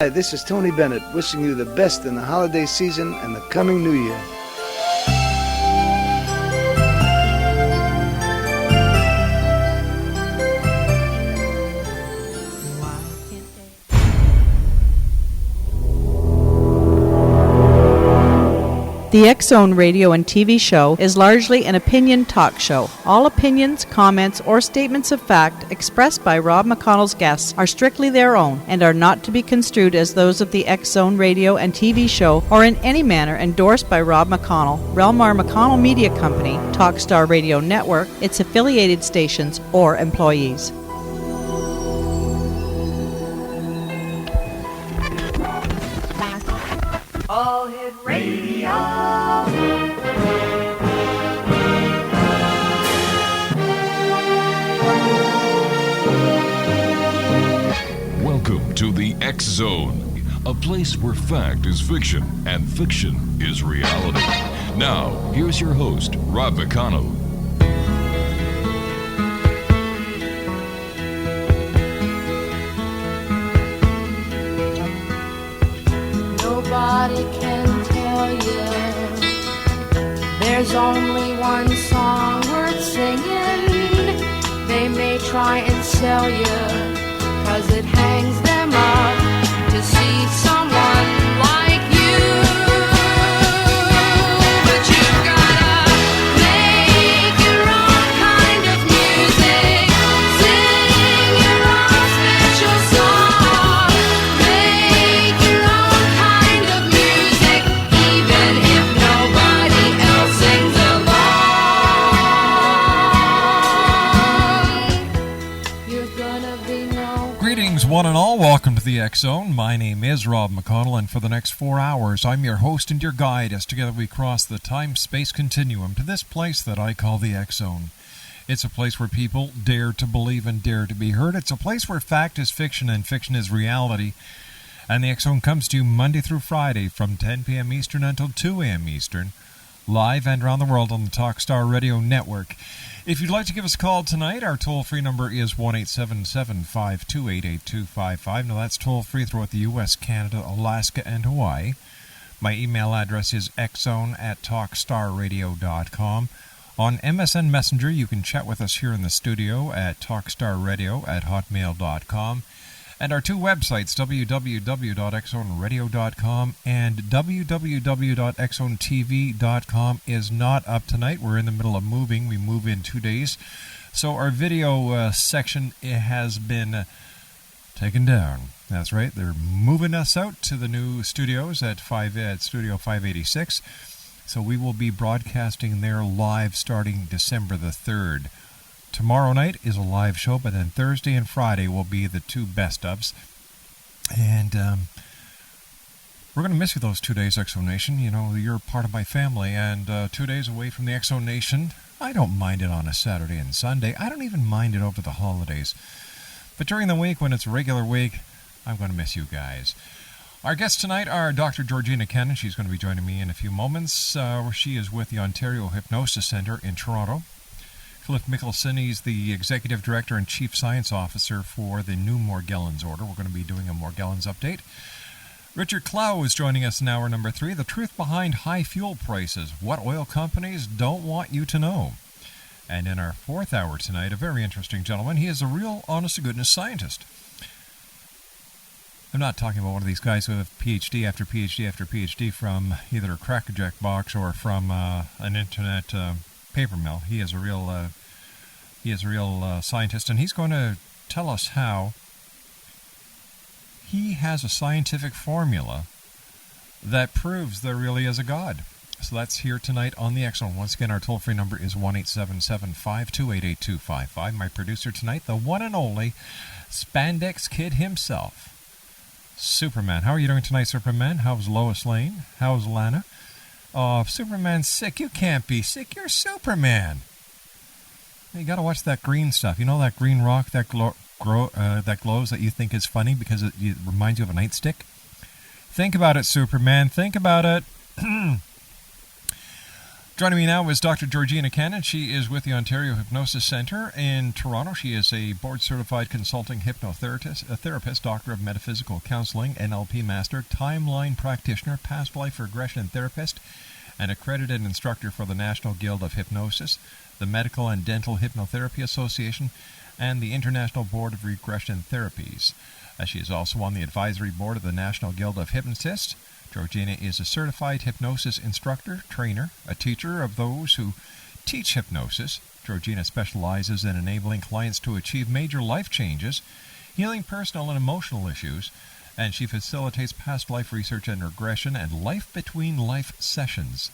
Hi, this is Tony Bennett, wishing you the best in the holiday season and the coming new year. The X-Zone radio and TV show is largely an opinion talk show. All opinions, comments, or statements of fact expressed by Rob McConnell's guests are strictly their own and are not to be construed as those of the X-Zone radio and TV show or in any manner endorsed by Rob McConnell, Relmar McConnell Media Company, Talkstar Radio Network, its affiliated stations, or employees. All Hit Radio. Welcome to the X-Zone, a place where fact is fiction and fiction is reality. Now, here's your host, Rob McConnell. Nobody can tell you there's only one song worth singing. They may try and sell you, 'cause it hangs them up to see someone like you. But you've gotta make your own kind of music, sing your own special song, make your own kind of music, even if nobody else sings along. You're gonna be no. Greetings, one and all. Welcome to the X-Zone. My name is Rob McConnell, and for the next 4 hours, I'm your host and your guide as together we cross the time-space continuum to this place that I call the X-Zone. It's a place where people dare to believe and dare to be heard. It's a place where fact is fiction and fiction is reality. And the X-Zone comes to you Monday through Friday from 10 p.m. Eastern until 2 a.m. Eastern, live and around the world on the Talkstar Radio Network. If you'd like to give us a call tonight, our toll-free number is 1-877-528-8255. Now, that's toll-free throughout the U.S., Canada, Alaska, and Hawaii. My email address is xzone@talkstarradio.com. On MSN Messenger, you can chat with us here in the studio at talkstarradio@hotmail.com. And our two websites, www.xzoneradio.com and www.xzonetv.com, is not up tonight. We're in the middle of moving. We move in 2 days. So our video section has been taken down. That's right. They're moving us out to the new studios at Studio 586. So we will be broadcasting there live starting December the 3rd. Tomorrow night is a live show, but then Thursday and Friday will be the two best ofs. And we're going to miss you those 2 days, X-Zone Nation. You know, you're part of my family, and 2 days away from the X-Zone Nation, I don't mind it on a Saturday and Sunday. I don't even mind it over the holidays. But during the week, when it's a regular week, I'm going to miss you guys. Our guests tonight are Dr. Georgina Cannon. She's going to be joining me in a few moments, where she is with the Ontario Hypnosis Centre in Toronto. Cliff Mickelson, he's the Executive Director and Chief Science Officer for the new Morgellons Order. We're going to be doing a Morgellons update. Richard Clow is joining us in hour number 3. The truth behind high fuel prices, what oil companies don't want you to know. And in our 4th hour tonight, a very interesting gentleman. He is a real honest-to-goodness scientist. I'm not talking about one of these guys who have PhD after PhD after PhD from either a Cracker Jack box or from an internet paper mill. He is a real scientist, and he's going to tell us how he has a scientific formula that proves there really is a God. So that's here tonight on the X-Zone. Once again, our toll-free number is 1-877-528-8255. My producer tonight, the one and only Spandex Kid himself, Superman. How are you doing tonight, Superman? How's Lois Lane? How's Lana? Oh, if Superman's sick, you can't be sick. You're Superman. You got to watch that green stuff. You know that green rock that glows that you think is funny because it reminds you of a nightstick? Think about it, Superman. Think about it. Joining me now is Dr. Georgina Cannon. She is with the Ontario Hypnosis Centre in Toronto. She is a board-certified consulting hypnotherapist, a therapist, doctor of metaphysical counselling, NLP Master, timeline practitioner, past life regression therapist, and accredited instructor for the National Guild of Hypnotists, the Medical and Dental Hypnotherapy Association, and the International Board of Regression Therapies. She is also on the advisory board of the National Guild of Hypnotists. Georgina is a certified hypnosis instructor, trainer, a teacher of those who teach hypnosis. Georgina specializes in enabling clients to achieve major life changes, healing personal and emotional issues, and she facilitates past life research and regression and life between life sessions.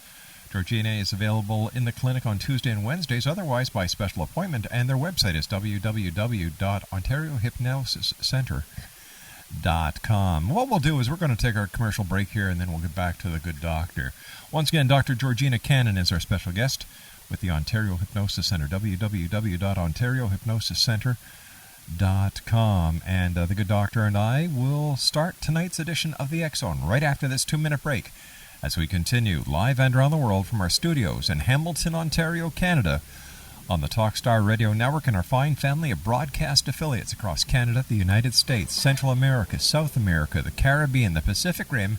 Georgina is available in the clinic on Tuesday and Wednesdays, otherwise by special appointment, and their website is www.ontariohypnosiscentre.com. What we'll do is we're going to take our commercial break here, and then we'll get back to the good doctor. Once again, Dr. Georgina Cannon is our special guest with the Ontario Hypnosis Centre, www.ontariohypnosiscentre.com. And the good doctor and I will start tonight's edition of the X-Zone right after this 2-minute break as we continue live and around the world from our studios in Hamilton, Ontario, Canada, on the Talkstar Radio Network and our fine family of broadcast affiliates across Canada, the United States, Central America, South America, the Caribbean, the Pacific Rim,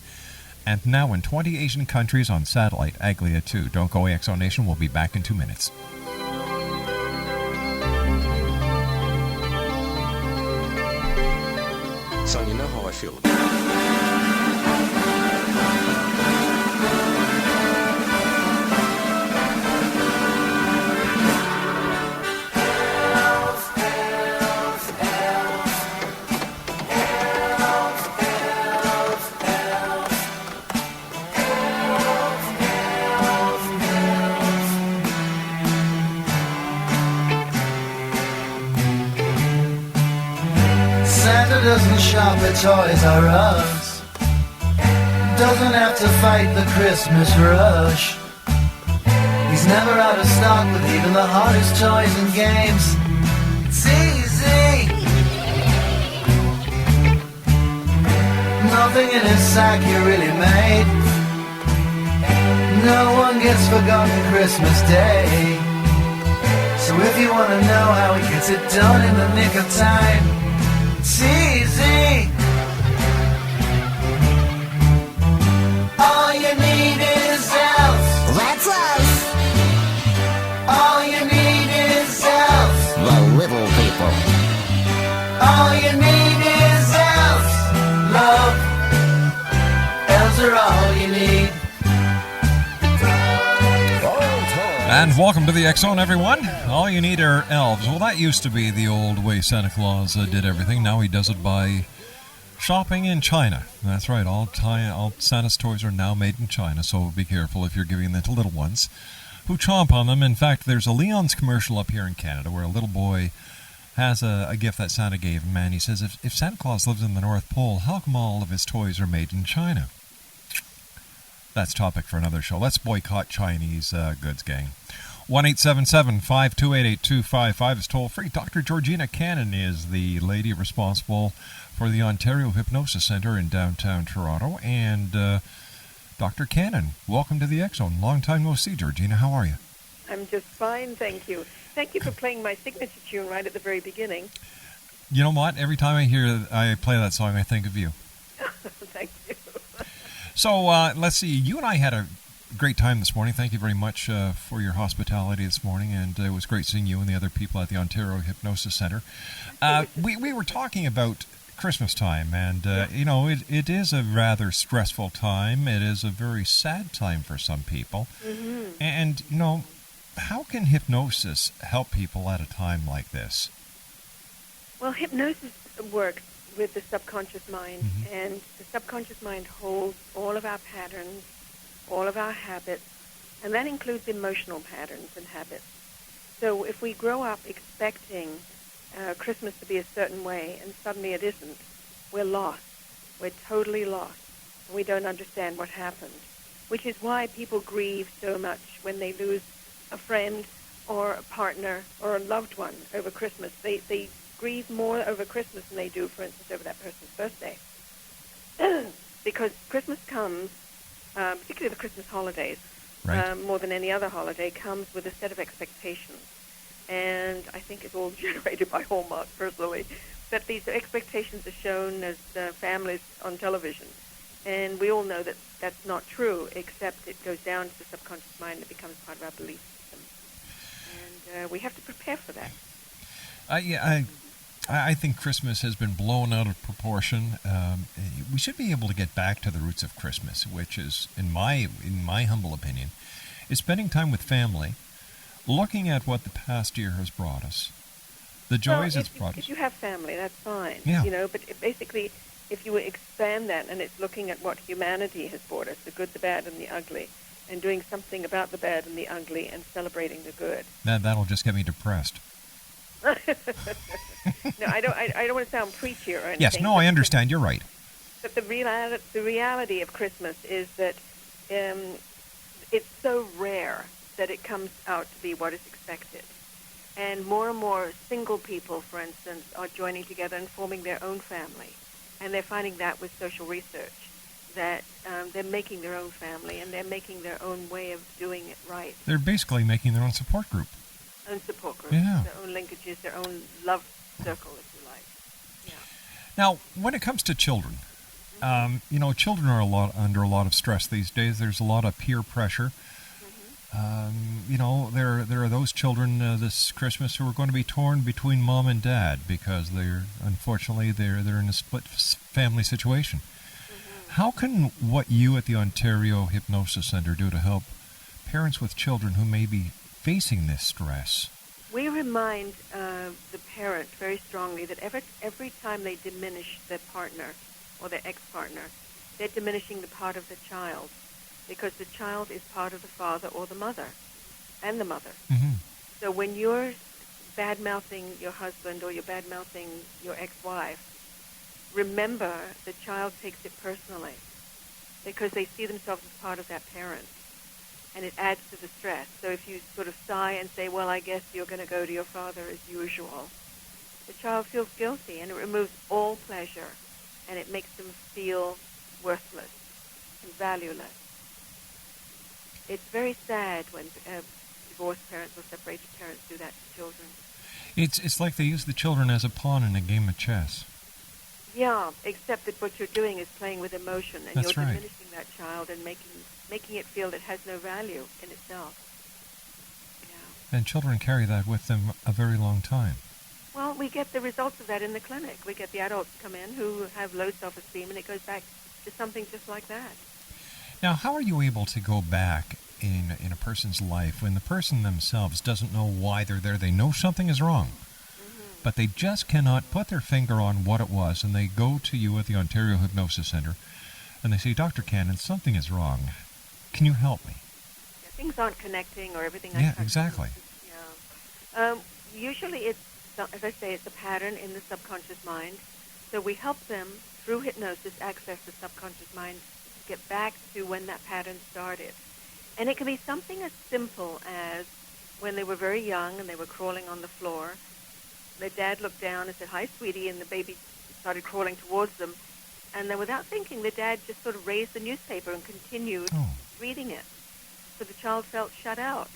and now in 20 Asian countries on satellite, Aglia 2. Don't go away, X-Zone Nation. We'll be back in 2 minutes. Son, you know how I feel. Santa doesn't shop at Toys R Us, doesn't have to fight the Christmas rush. He's never out of stock with even the hottest toys and games. It's easy. Nothing in his sack you really made. No one gets forgotten Christmas Day. So if you want to know how he gets it done in the nick of time, it's easy. All you need is elves. That's us, All you need is elves. the little people. All you need is elves. Love. Elves are all you need. And welcome to the X-Zone, everyone. All you need are elves. Well, that used to be the old way Santa Claus did everything. Now he does it by shopping in China. That's right. All Santa's toys are now made in China, so be careful if you're giving them to little ones who chomp on them. In fact, there's a Leon's commercial up here in Canada where a little boy has a gift that Santa gave him, and he says, if Santa Claus lives in the North Pole, how come all of his toys are made in China? That's topic for another show. Let's boycott Chinese goods, gang. 1-877-528-8255 is toll-free. Dr. Georgina Cannon is the lady responsible for the Ontario Hypnosis Centre in downtown Toronto. And Dr. Cannon, welcome to the X-Zone. Long time no see, Georgina. How are you? I'm just fine, thank you. Thank you for playing my signature tune right at the very beginning. You know what? Every time I play that song, I think of you. Thank you. So let's see. You and I had a great time this morning. Thank you very much for your hospitality this morning, and it was great seeing you and the other people at the Ontario Hypnosis Centre. We were talking about Christmas time, and you know, it is a rather stressful time. It is a very sad time for some people. Mm-hmm. And you know, how can hypnosis help people at a time like this? Well, hypnosis works with the subconscious mind, Mm-hmm. and the subconscious mind holds all of our patterns, all of our habits, and that includes emotional patterns and habits. So if we grow up expecting Christmas to be a certain way and suddenly it isn't, we're lost. We're totally lost. We don't understand what happened, which is why people grieve so much when they lose a friend or a partner or a loved one over Christmas. They grieve more over Christmas than they do, for instance, over that person's birthday. Because Christmas comes, particularly the Christmas holidays, Right. more than any other holiday, comes with a set of expectations. And I think it's all generated by Hallmark, personally. That these expectations are shown as families on television. And we all know that that's not true, except it goes down to the subconscious mind and it becomes part of our belief system. And we have to prepare for that. I think Christmas has been blown out of proportion. We should be able to get back to the roots of Christmas, which is, in my humble opinion, is spending time with family, looking at what the past year has brought us, the joys it's brought us. If you have family, that's fine. Yeah. But basically, if you expand that and it's looking at what humanity has brought us, the good, the bad, and the ugly, and doing something about the bad and the ugly and celebrating the good. That'll just get me depressed. No, I don't want to sound preachy or anything. Yes, no, I understand. You're right. But the reality of Christmas is that it's so rare that it comes out to be what is expected. And more single people, for instance, are joining together and forming their own family. And they're finding that with social research, that they're making their own family and they're making their own way of doing it right. They're basically making their own support group. Own support group, Yeah. their own linkages, their own love circle, if you like. Yeah. Now, when it comes to children, children are under a lot of stress these days. There's a lot of peer pressure. There are those children this Christmas who are going to be torn between mom and dad because they're in a split family situation. How can what you at the Ontario Hypnosis Centre do to help parents with children who may be facing this stress? We remind the parent very strongly that every time they diminish their partner or their ex-partner, they're diminishing the part of the child, because the child is part of the father or the mother, and the mother. Mm-hmm. So when you're bad-mouthing your husband or you're bad-mouthing your ex-wife, remember the child takes it personally because they see themselves as part of that parent, and it adds to the stress. So if you sort of sigh and say, well, I guess you're going to go to your father as usual, the child feels guilty, and it removes all pleasure, and it makes them feel worthless and valueless. It's very sad when divorced parents or separated parents do that to children. It's like they use the children as a pawn in a game of chess. Yeah, except that what you're doing is playing with emotion, and That's you're right. diminishing that child and making it feel it has no value in itself. Yeah. And children carry that with them a very long time. Well, we get the results of that in the clinic. We get the adults come in who have low self-esteem, and it goes back to something just like that. Now, how are you able to go back in a person's life when the person themselves doesn't know why they're there? They know something is wrong, but they just cannot put their finger on what it was, and they go to you at the Ontario Hypnosis Centre, and they say, Dr. Cannon, something is wrong. Can you help me? Yeah, things aren't connecting or everything. Yeah, exactly. Yeah. Usually it's, as I say, it's a pattern in the subconscious mind. So we help them, through hypnosis, access the subconscious mind to get back to when that pattern started. And it can be something as simple as when they were very young and they were crawling on the floor. Their dad looked down and said, hi, sweetie, and the baby started crawling towards them. And then without thinking, the dad just sort of raised the newspaper and continued reading it. So the child felt shut out.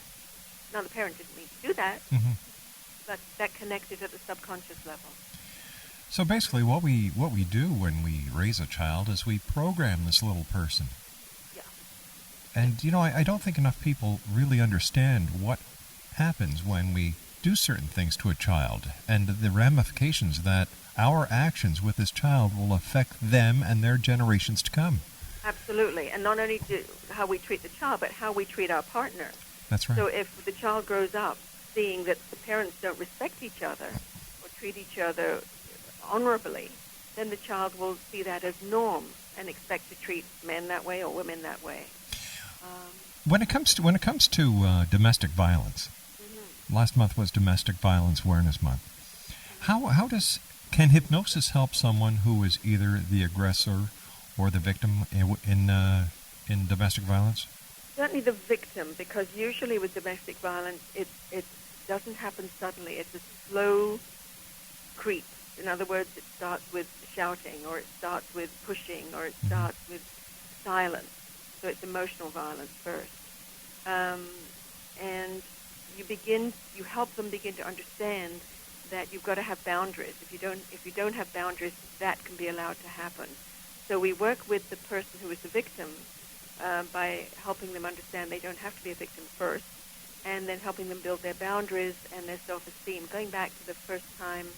Now, the parent didn't mean to do that, but that connected at the subconscious level. So basically what we do when we raise a child is we program this little person. Yeah. And, I don't think enough people really understand what happens when we do certain things to a child and the ramifications that our actions with this child will affect them and their generations to come. Absolutely. And not only how we treat the child, but how we treat our partner. That's right. So if the child grows up seeing that the parents don't respect each other or treat each other honorably, then the child will see that as norm and expect to treat men that way or women that way. When it comes to domestic violence, last month was Domestic Violence Awareness Month. Can hypnosis help someone who is either the aggressor or the victim in domestic violence? Certainly the victim, because usually with domestic violence, it doesn't happen suddenly. It's a slow creep. In other words, it starts with shouting, or it starts with pushing, or it starts with silence. So it's emotional violence first. And you help them begin to understand that you've got to have boundaries. If you don't have boundaries, that can be allowed to happen. So we work with the person who is the victim by helping them understand they don't have to be a victim first, and then helping them build their boundaries and their self-esteem, going back to the first time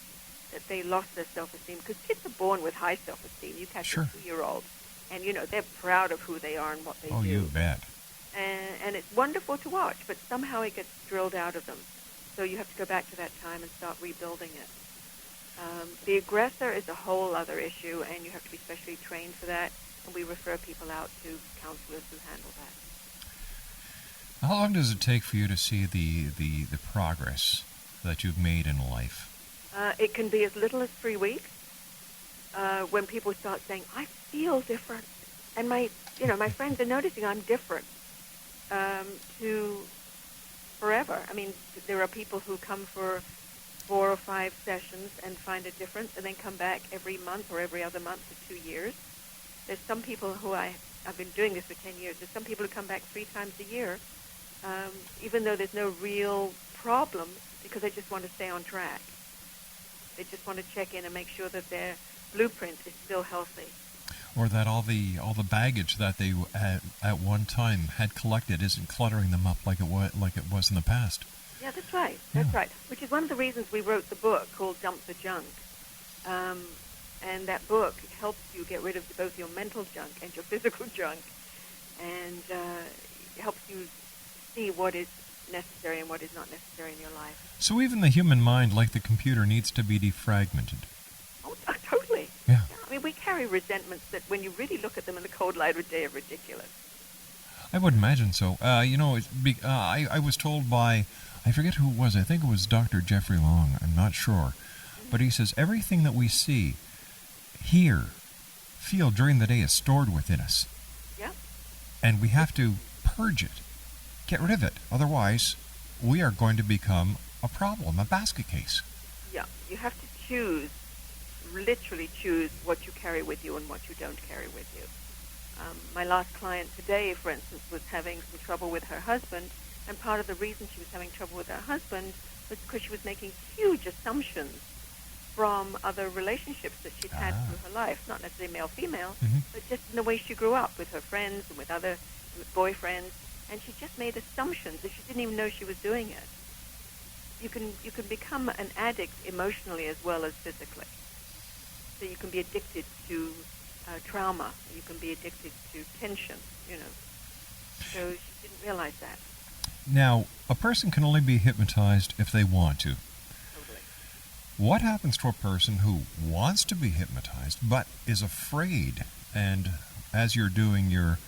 that they lost their self-esteem, because kids are born with high self-esteem. You catch Sure. a 2-year-old, and, they're proud of who they are and what they do. Oh, you bet. And it's wonderful to watch, but somehow it gets drilled out of them. So you have to go back to that time and start rebuilding it. The aggressor is a whole other issue, and you have to be specially trained for that, and we refer people out to counselors who handle that. How long does it take for you to see the progress that you've made in life? It can be as little as 3 weeks when people start saying, I feel different, and my friends are noticing I'm different, to forever. I mean, there are people who come for 4 or 5 sessions and find a difference and then come back every month or every other month for 2 years. There's some people who I've been doing this for 10 years. There's some people who come back 3 times a year, even though there's no real problem, because they just want to stay on track. They just want to check in and make sure that their blueprint is still healthy. Or that all the baggage that they at one time had collected isn't cluttering them up like it was in the past. Yeah, that's right. That's right. Which is one of the reasons we wrote the book called Dump the Junk. And that book helps you get rid of both your mental junk and your physical junk, and helps you see what is necessary and what is not necessary in your life. So even the human mind, like the computer, needs to be defragmented. Oh, totally. Yeah. I mean, we carry resentments that when you really look at them in the cold light of day are ridiculous. I would imagine so. I was told by, I forget who it was, I think it was Dr. Jeffrey Long, I'm not sure. But he says everything that we see, hear, feel during the day is stored within us. Yeah. And we have to purge it, get rid of it. Otherwise, we are going to become a problem, a basket case. Yeah, you have to choose, literally choose what you carry with you and what you don't carry with you. My last client today, for instance, was having some trouble with her husband, and part of the reason she was having trouble with her husband was because she was making huge assumptions from other relationships that she'd had through her life, not necessarily male-female, but just in the way she grew up with her friends and with other boyfriends, and she just made assumptions that she didn't even know she was doing it. You can become an addict emotionally as well as physically. So you can be addicted to trauma. You can be addicted to tension, So she didn't realize that. Now, a person can only be hypnotized if they want to. Totally. What happens to a person who wants to be hypnotized but is afraid? And as you're doing your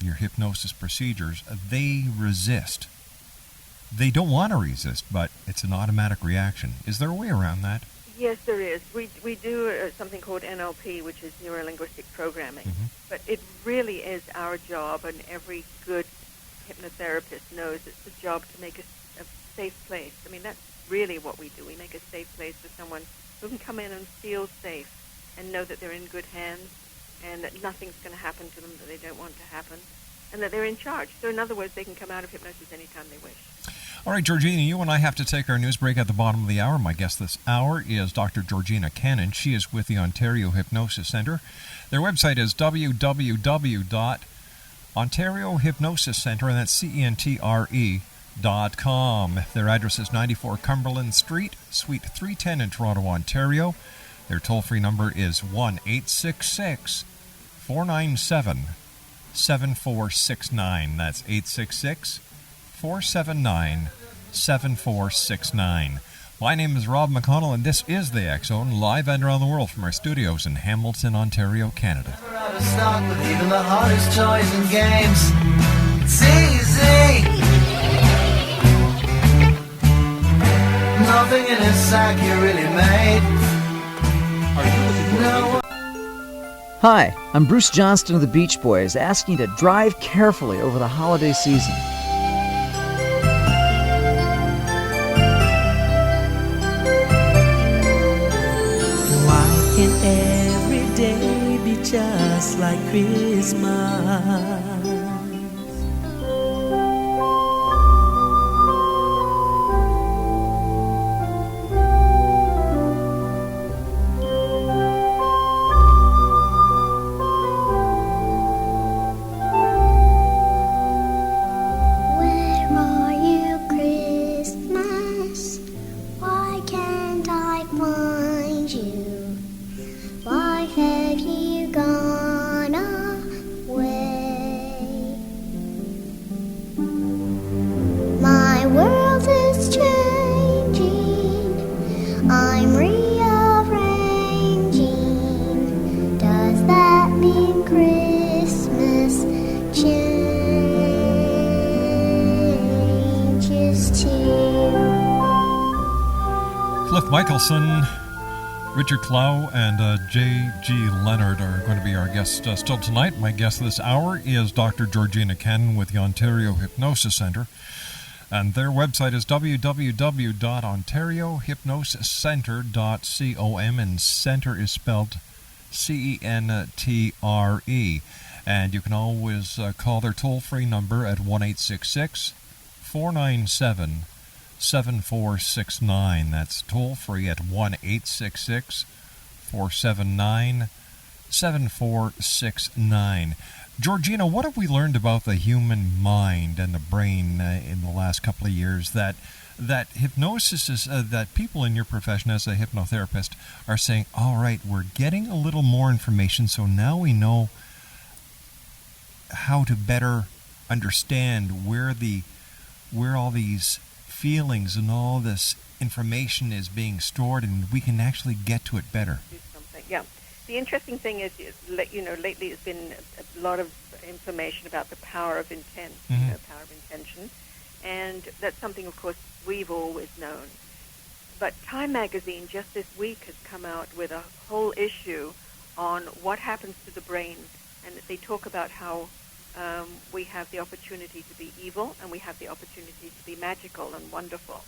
hypnosis procedures, they resist. They don't want to resist, but it's an automatic reaction. Is there a way around that? Yes, there is. We do something called NLP, which is neuro-linguistic programming. But it really is our job, and every good hypnotherapist knows it's the job to make a safe place. I mean, that's really what we do. We make a safe place for someone who can come in and feel safe and know that they're in good hands and that nothing's going to happen to them that they don't want to happen, and that they're in charge. So in other words, they can come out of hypnosis anytime they wish. All right, Georgina, you and I have to take our news break at the bottom of the hour. My guest this hour is Dr. Georgina Cannon. She is with the Ontario Hypnosis Centre. Their website is www.ontariohypnosiscentre, and that's CENTRE.com. Their address is 94 Cumberland Street, Suite 310 in Toronto, Ontario. Their toll-free number is 1-866-497-7469. That's 866-479-7469. My name is Rob McConnell, and this is the X-Zone, live and around the world from our studios in Hamilton, Ontario, Canada. Never out of stock with even the hardest toys and games. It's easy. Nothing in his sack you really made. Hi, I'm Bruce Johnston of the Beach Boys, asking you to drive carefully over the holiday season. Why can every day be just like Christmas? Michelson, Richard Clow, and J.G. Leonard are going to be our guests still tonight. My guest this hour is Dr. Georgina Cannon with the Ontario Hypnosis Centre. And their website is www.ontariohypnosiscentre.com, and centre is spelled C-E-N-T-R-E. And you can always call their toll-free number at 1-866-497-7469. That's toll-free at 1-866-479-7469. Georgina, what have we learned about the human mind and the brain in the last couple of years that hypnosis is, that people in your profession as a hypnotherapist are saying, all right, we're getting a little more information, so now we know how to better understand where all these feelings and all this information is being stored, and we can actually get to it better. Do something, yeah. The interesting thing is, lately there's been a lot of information about the power of intent, power of intention, and that's something, of course, we've always known. But Time magazine just this week has come out with a whole issue on what happens to the brain, and they talk about how we have the opportunity to be evil and we have the opportunity to be magical and wonderful.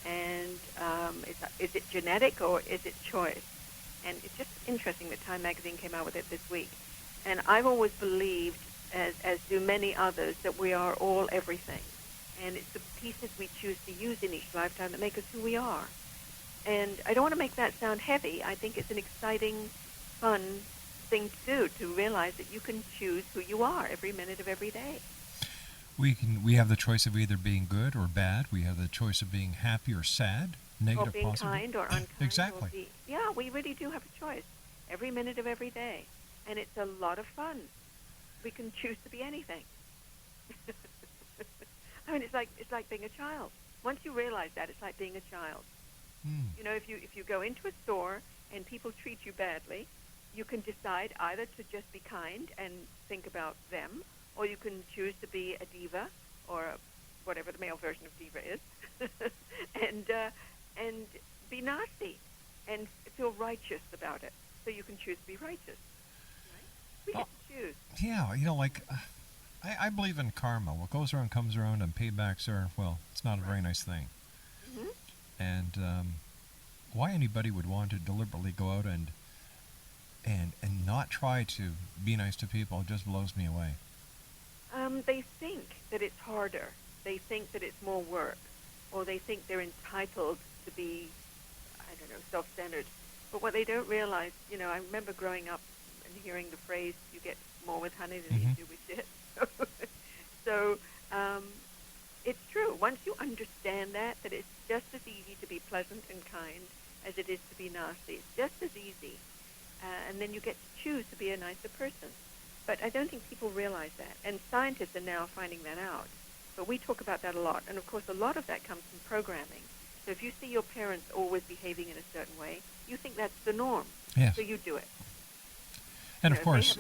And is it genetic or is it choice? And it's just interesting that Time magazine came out with it this week. And I've always believed, as do many others, that we are all everything. And it's the pieces we choose to use in each lifetime that make us who we are. And I don't want to make that sound heavy. I think it's an exciting, fun thing to do, to realize that you can choose who you are every minute of every day. We have the choice of either being good or bad. We have the choice of being happy or sad, negative, or being positive. kind or unkind. Exactly. Yeah, we really do have a choice every minute of every day, and it's a lot of fun. We can choose to be anything. I mean, it's like being a child. Once you realize that, it's like being a child. You know, if you go into a store and people treat you badly, you can decide either to just be kind and think about them, or you can choose to be a diva, or whatever the male version of diva is, and be nasty and feel righteous about it. So you can choose to be righteous. Right? We get to choose. Yeah, I believe in karma. What goes around comes around, and paybacks are, well, it's not a very nice thing. Mm-hmm. And why anybody would want to deliberately go out and not try to be nice to people just blows me away. They think that it's harder. They think that it's more work. Or they think they're entitled to be, self-centered. But what they don't realize, I remember growing up and hearing the phrase, you get more with honey than you do with shit. So it's true. Once you understand that it's just as easy to be pleasant and kind as it is to be nasty. It's just as easy. And then you get to choose to be a nicer person. But I don't think people realize that. And scientists are now finding that out. But we talk about that a lot. And, of course, a lot of that comes from programming. So if you see your parents always behaving in a certain way, you think that's the norm. Yes. So you do it. And, of course,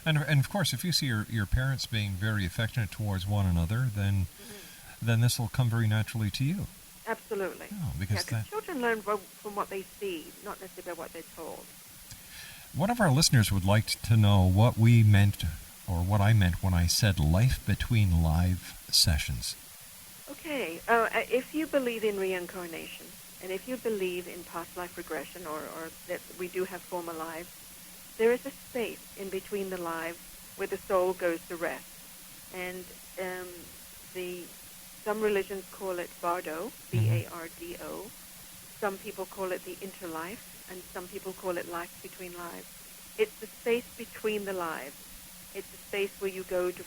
and of course, if you see your parents being very affectionate towards one another, then this will come very naturally to you. Absolutely. Oh, because children learn from what they see, not necessarily what they're told. One of our listeners would like to know what we meant, or what I meant when I said life between live sessions. Okay. If you believe in reincarnation, and if you believe in past life regression, or that we do have former lives, there is a space in between the lives where the soul goes to rest. And some religions call it Bardo, B-A-R-D-O. Some people call it the interlife, and some people call it life between lives. It's the space between the lives. It's the space where you go to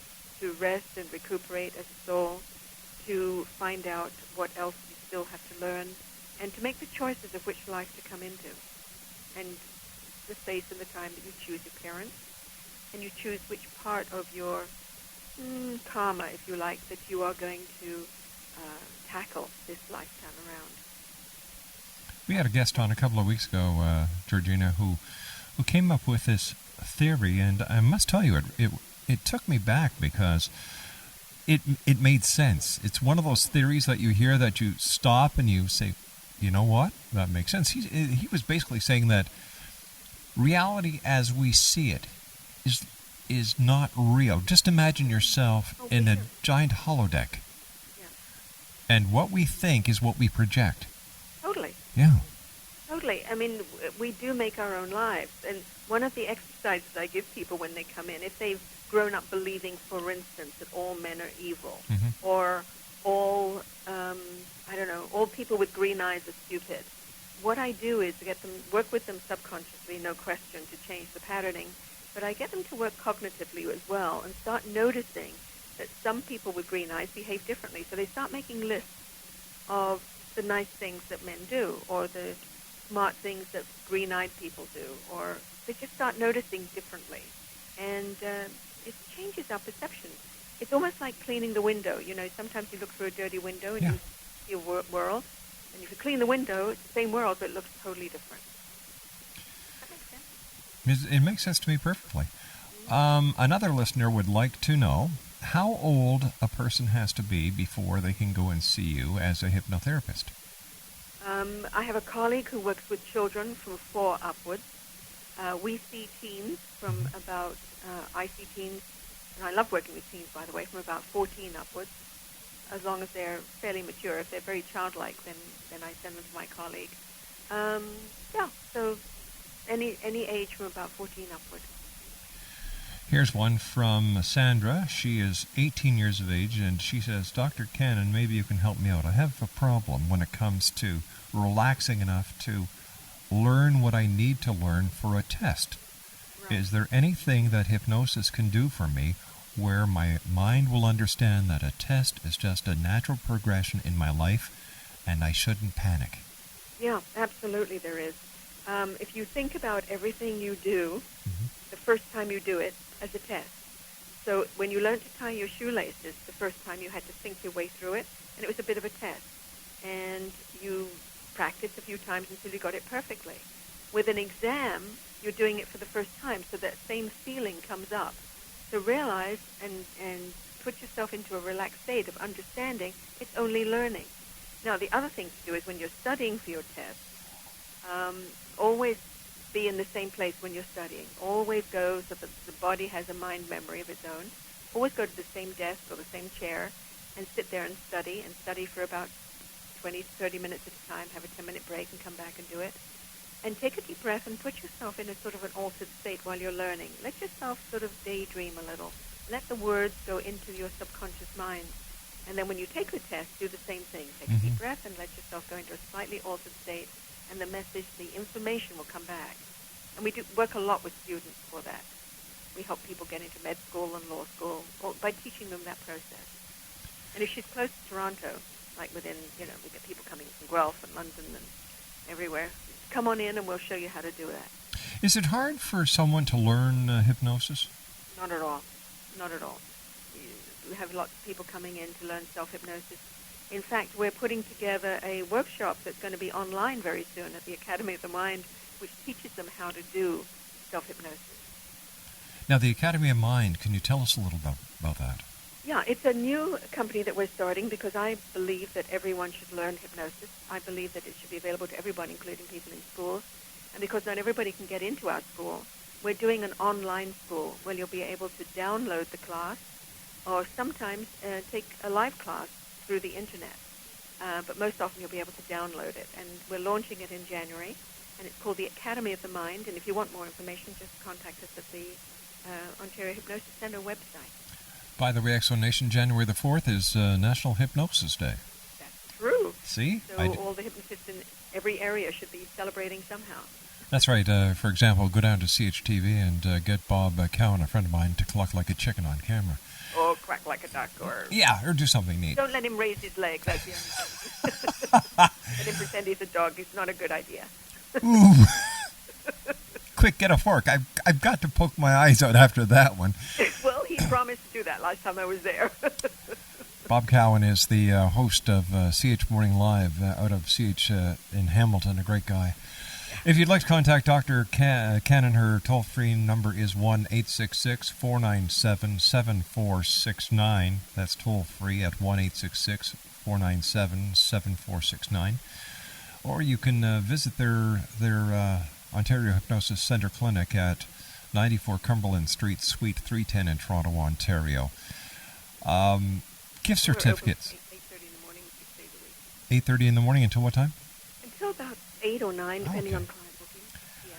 rest and recuperate as a soul, to find out what else you still have to learn, and to make the choices of which life to come into. And the space and the time that you choose your parents, and you choose which part of your karma, if you like, that you are going to tackle this lifetime around. We had a guest on a couple of weeks ago, Georgina, who came up with this theory, and I must tell you, it took me back because it made sense. It's one of those theories that you hear that you stop and you say, you know what? That makes sense. He was basically saying that reality as we see it is not real. Just imagine yourself in a giant holodeck. Yeah. And what we think is what we project. Totally. Yeah. Totally. I mean, we do make our own lives. And one of the exercises I give people when they come in, if they've grown up believing, for instance, that all men are evil, or all, all people with green eyes are stupid, what I do is work with them subconsciously, no question, to change the patterning, but I get them to work cognitively as well and start noticing that some people with green eyes behave differently. So they start making lists of the nice things that men do, or the smart things that green-eyed people do, or they just start noticing differently. And it changes our perception. It's almost like cleaning the window. You know, sometimes you look through a dirty window and you see a world, and if you clean the window, it's the same world, but it looks totally different. Does that make sense? It makes sense to me perfectly. Another listener would like to know how old a person has to be before they can go and see you as a hypnotherapist. I have a colleague who works with children from 4 upwards. We see teens from about, I see teens, and I love working with teens, by the way, from about 14 upwards, as long as they're fairly mature. If they're very childlike, then I send them to my colleague. So any age from about 14 upwards. Here's one from Sandra. She is 18 years of age, and she says, Dr. Cannon, maybe you can help me out. I have a problem when it comes to relaxing enough to learn what I need to learn for a test. Right. Is there anything that hypnosis can do for me where my mind will understand that a test is just a natural progression in my life and I shouldn't panic? Yeah, absolutely there is. If you think about everything you do, the first time you do it, as a test. So when you learned to tie your shoelaces, the first time you had to think your way through it, and it was a bit of a test. And you practiced a few times until you got it perfectly. With an exam, you're doing it for the first time, so that same feeling comes up. So realize and put yourself into a relaxed state of understanding it's only learning. Now, the other thing to do is when you're studying for your test, always be in the same place when you're studying. Always go so that the body has a mind memory of its own. Always go to the same desk or the same chair and sit there and study for about 20 to 30 minutes at a time. Have a 10-minute break and come back and do it. And take a deep breath and put yourself in a sort of an altered state while you're learning. Let yourself sort of daydream a little. Let the words go into your subconscious mind. And then when you take the test, do the same thing. Take a deep breath and let yourself go into a slightly altered state, and the message, the information will come back. And we do work a lot with students for that. We help people get into med school and law school by teaching them that process. And if she's close to Toronto, like within, we get people coming from Guelph and London and everywhere, come on in and we'll show you how to do that. Is it hard for someone to learn hypnosis? Not at all. Not at all. We have lots of people coming in to learn self-hypnosis. In fact, we're putting together a workshop that's going to be online very soon at the Academy of the Mind, which teaches them how to do self-hypnosis. Now, the Academy of Mind, can you tell us a little about that? Yeah, it's a new company that we're starting because I believe that everyone should learn hypnosis. I believe that it should be available to everyone, including people in schools. And because not everybody can get into our school, we're doing an online school where you'll be able to download the class or sometimes take a live class through the internet. But most often you'll be able to download it. And we're launching it in January. And it's called the Academy of the Mind. And if you want more information, just contact us at the Ontario Hypnosis Centre website. By the way, Exo Nation, January the 4th is National Hypnosis Day. That's true. See? So all the hypnotists in every area should be celebrating somehow. That's right. For example, go down to CHTV and get Bob Cowan, a friend of mine, to cluck like a chicken on camera. Or quack like a duck. Or or do something neat. Don't let him raise his leg. That's the only thing. Let him pretend he's a dog. It's not a good idea. Ooh. Quick, get a fork. I've got to poke my eyes out after that one. Well, he promised to do that last time I was there. Bob Cowan is the host of CH Morning Live out of CH in Hamilton, a great guy. If you'd like to contact Dr. Cannon, her toll-free number is 1-866-497-7469. That's toll-free at 1-866-497-7469. or you can visit their Ontario Hypnosis Centre Clinic at 94 Cumberland Street, Suite 310 in Toronto, Ontario. Gift certificates. 8:30 in the morning, 6 days a week. 8:30 in the morning until what time? Until about 8 or 9, depending on client booking. Yeah.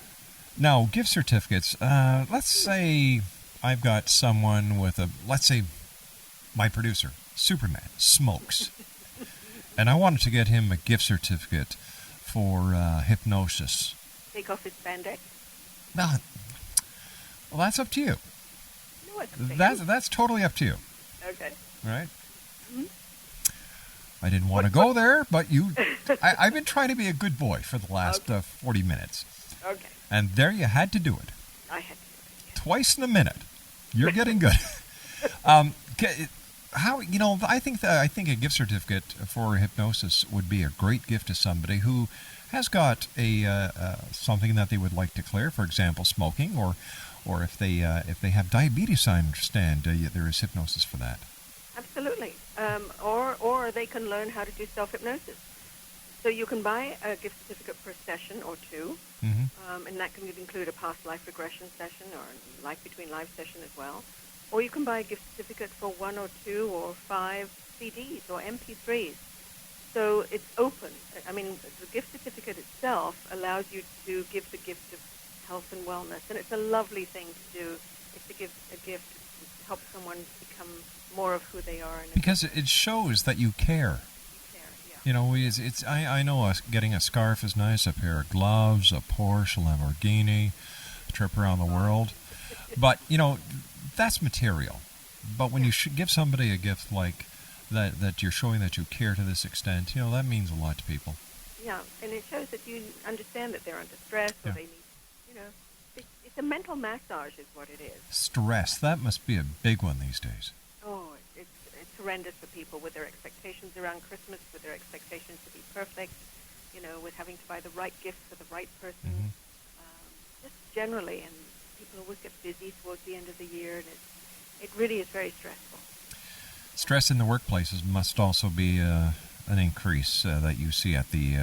Now, gift certificates. Let's say I've got someone with let's say my producer, Superman, smokes. And I wanted to get him a gift certificate for hypnosis. Take off his spandex? Well, that's up to you. No, it's okay. That's totally up to you. Okay. Right? Mm-hmm. I didn't want to go there, but I've been trying to be a good boy for the last 40 minutes. Okay. And there you had to do it. I had to do it. Yeah. Twice in a minute. You're getting good. I think a gift certificate for hypnosis would be a great gift to somebody who has got something that they would like to clear, for example, smoking, or if they have diabetes. I understand there is hypnosis for that. Absolutely. Or they can learn how to do self-hypnosis. So you can buy a gift certificate for a session or two, and that can include a past life regression session or a life between life session as well. Or you can buy a gift certificate for 1 or 2 or 5 CDs or MP3s. So it's open. I mean, the gift certificate itself allows you to give the gift of health and wellness, and it's a lovely thing to do. It's to give a gift to help someone become more of who they are. Because it shows that you care. You know, I know getting a scarf is nice, a pair of gloves, a Porsche, a Lamborghini, a trip around the world. But, that's material. But when you give somebody a gift like that you're showing that you care to this extent, that means a lot to people. Yeah, and it shows that you understand that they're under stress or they need, it's a mental massage is what it is. Stress, that must be a big one these days. Oh, it's horrendous for people with their expectations around Christmas, with their expectations to be perfect, with having to buy the right gift for the right person, just generally. And people always get busy towards the end of the year, and it really is very stressful. Stress in the workplaces must also be an increase that you see at the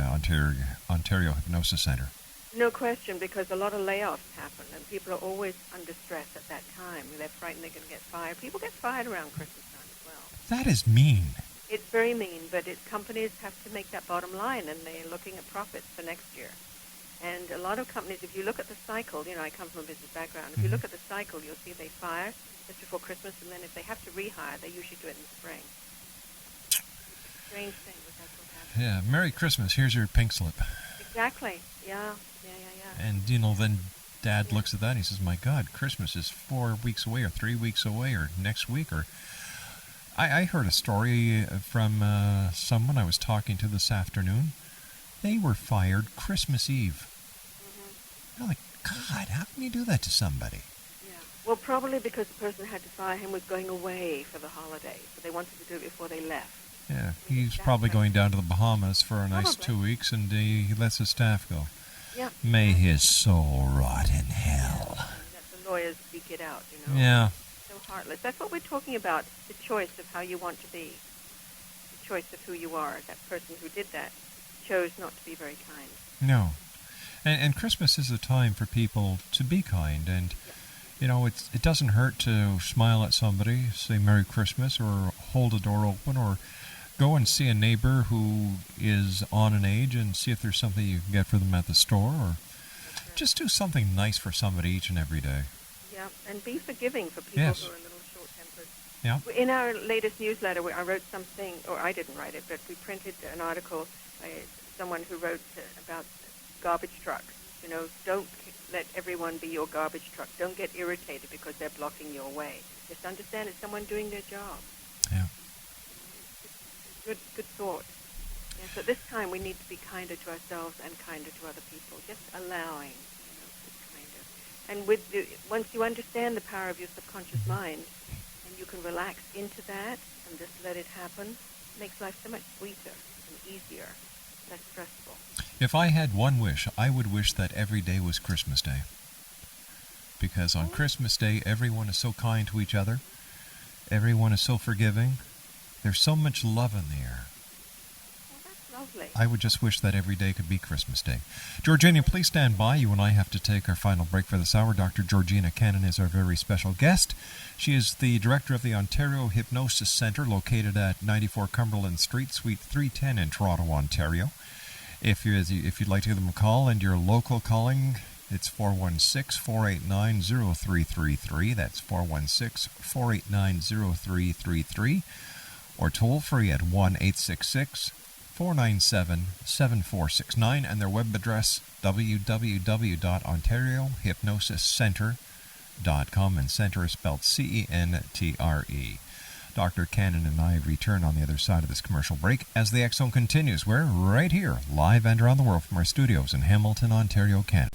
Ontario Hypnosis Centre. No question, because a lot of layoffs happen, and people are always under stress at that time. They're frightened they're going to get fired. People get fired around Christmas time as well. That is mean. It's very mean, but companies have to make that bottom line, and they're looking at profits for next year. And a lot of companies, if you look at the cycle, I come from a business background, if you look at the cycle, you'll see they fire just before Christmas, and then if they have to rehire, they usually do it in the spring. It's a strange thing, but that's what happens. Yeah, Merry Christmas, here's your pink slip. Exactly, yeah. And, then Dad looks at that and he says, my God, Christmas is 4 weeks away or 3 weeks away or next week. Or I heard a story from someone I was talking to this afternoon. They were fired Christmas Eve. I'm like, God, how can you do that to somebody? Yeah. Well, probably because the person who had to fire him was going away for the holiday, so they wanted to do it before they left. Yeah, he's probably going down to the Bahamas for a nice 2 weeks, and he lets his staff go. Yeah. May his soul rot in hell. Let the lawyers speak it out, Yeah. So heartless. That's what we're talking about, the choice of how you want to be. The choice of who you are. That person who did that chose not to be very kind. No. And Christmas is a time for people to be kind, and it doesn't hurt to smile at somebody, say Merry Christmas, or hold a door open, or go and see a neighbor who is on an age and see if there's something you can get for them at the store, or just do something nice for somebody each and every day. Yeah, and be forgiving for people who are a little short-tempered. Yeah. In our latest newsletter, I wrote something, or I didn't write it, but we printed an article by someone who wrote about garbage trucks. Don't let everyone be your garbage truck. Don't get irritated because they're blocking your way. Just understand it's someone doing their job. Yeah. Good thought. Yeah, so this time we need to be kinder to ourselves and kinder to other people. Just allowing, kinder. And once you understand the power of your subconscious mind, and you can relax into that and just let it happen, it makes life so much sweeter and easier, less stressful. If I had one wish, I would wish that every day was Christmas Day. Because on Christmas Day, everyone is so kind to each other. Everyone is so forgiving. There's so much love in the air. Well, that's lovely. lovely. I would just wish that every day could be Christmas Day. Georgina, please stand by. You and I have to take our final break for this hour. Dr. Georgina Cannon is our very special guest. She is the director of the Ontario Hypnosis Centre, located at 94 Cumberland Street, Suite 310 in Toronto, Ontario. If you'd like to give them a call and your local calling, it's 416-489-0333. That's 416-489-0333. Or toll free at 1-866-497-7469, and their web address www.ontariohypnosiscentre.com, and centre is spelled C-E-N-T-R-E. Dr. Cannon and I return on the other side of this commercial break as the X Zone continues. We're right here, live and around the world from our studios in Hamilton, Ontario, Canada.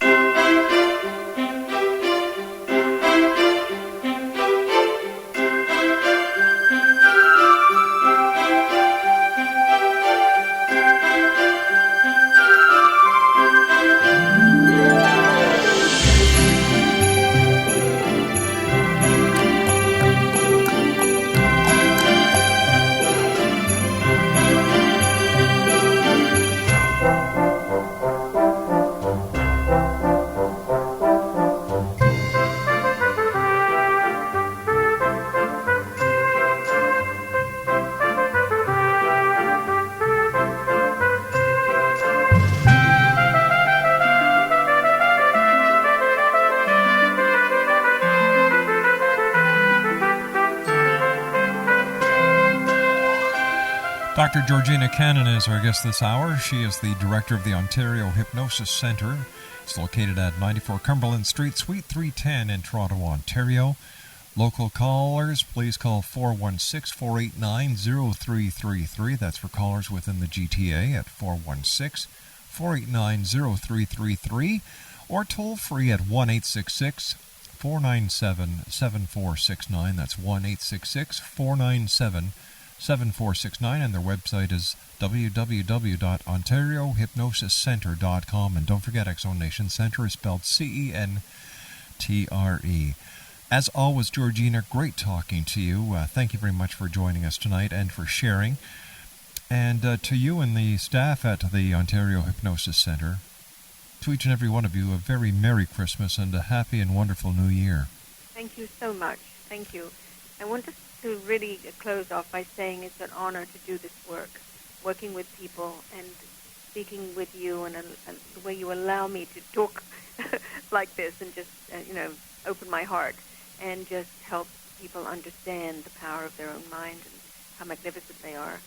Dr. Georgina Cannon is our guest this hour. She is the director of the Ontario Hypnosis Centre. It's located at 94 Cumberland Street, Suite 310 in Toronto, Ontario. Local callers, please call 416-489-0333. That's for callers within the GTA at 416-489-0333. Or toll free at 1-866-497-7469. That's 1-866-497-7469. 7469, and their website is www.ontariohypnosiscentre.com. And don't forget, X Zone Nation, Centre is spelled C-E-N-T-R-E. As always, Georgina, great talking to you. Thank you very much for joining us tonight and for sharing. And to you and the staff at the Ontario Hypnosis Centre, to each and every one of you, a very Merry Christmas and a happy and wonderful New Year. Thank you so much. Thank you. I want to really close off by saying it's an honor to do this work, working with people and speaking with you, and the way you allow me to talk like this and just, open my heart and just help people understand the power of their own mind and how magnificent they are.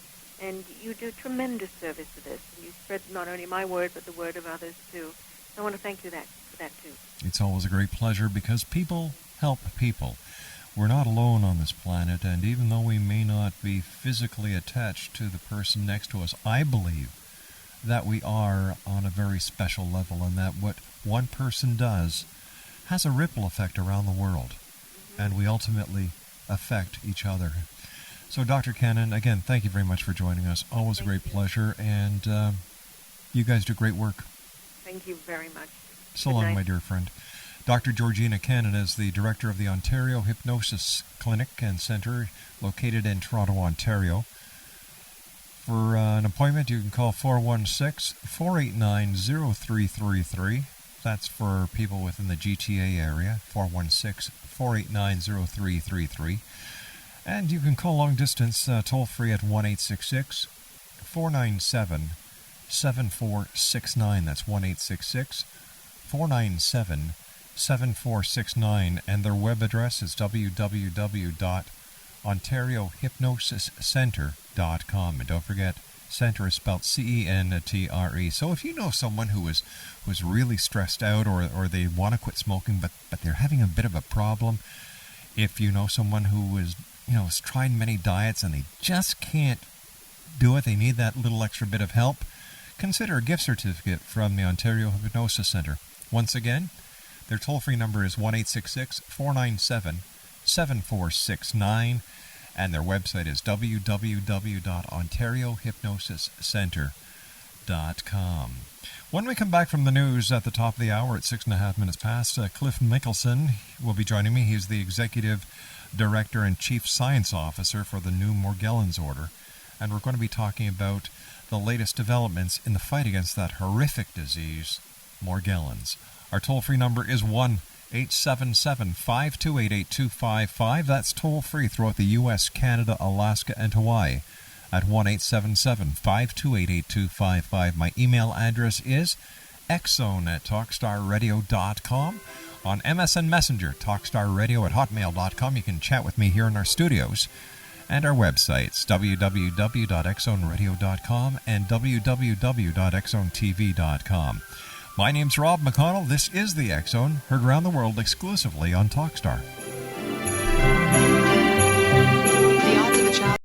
And you do tremendous service to this. And you spread not only my word, but the word of others, too. So I want to thank you for that, too. It's always a great pleasure because people help people. We're not alone on this planet, and even though we may not be physically attached to the person next to us, I believe that we are on a very special level, and that what one person does has a ripple effect around the world, and we ultimately affect each other. So, Dr. Cannon, again, thank you very much for joining us. Always a great pleasure, and you guys do great work. Thank you very much. So long, my dear friend. Dr. Georgina Cannon is the director of the Ontario Hypnosis Clinic and Centre, located in Toronto, Ontario. For an appointment, you can call 416-489-0333. That's for people within the GTA area, 416-489-0333. And you can call long distance, toll-free at 1-866-497-7469. That's 1-866-497-7469, and their web address is www.ontariohypnosiscentre.com. And don't forget, Centre is spelled C-E-N-T-R-E. So if you know someone who is really stressed out, or they want to quit smoking, but they're having a bit of a problem, if you know someone who is, has tried many diets and they just can't do it, they need that little extra bit of help, consider a gift certificate from the Ontario Hypnosis Centre. Once again, their toll-free number is 1-866-497-7469, and their website is www.ontariohypnosiscentre.com. When we come back from the news at the top of the hour at 6.5 minutes past, Cliff Mickelson will be joining me. He's the Executive Director and Chief Science Officer for the new Morgellons Order, and we're going to be talking about the latest developments in the fight against that horrific disease, Morgellons. Our toll-free number is 1-877-528-8255. That's toll-free throughout the U.S., Canada, Alaska, and Hawaii at 1-877-528-8255. My email address is xzone@talkstarradio.com. On MSN Messenger, talkstarradio@hotmail.com. You can chat with me here in our studios. And our websites, www.xzoneradio.com and www.xzonetv.com. My name's Rob McConnell. This is the X Zone, heard around the world exclusively on Talkstar.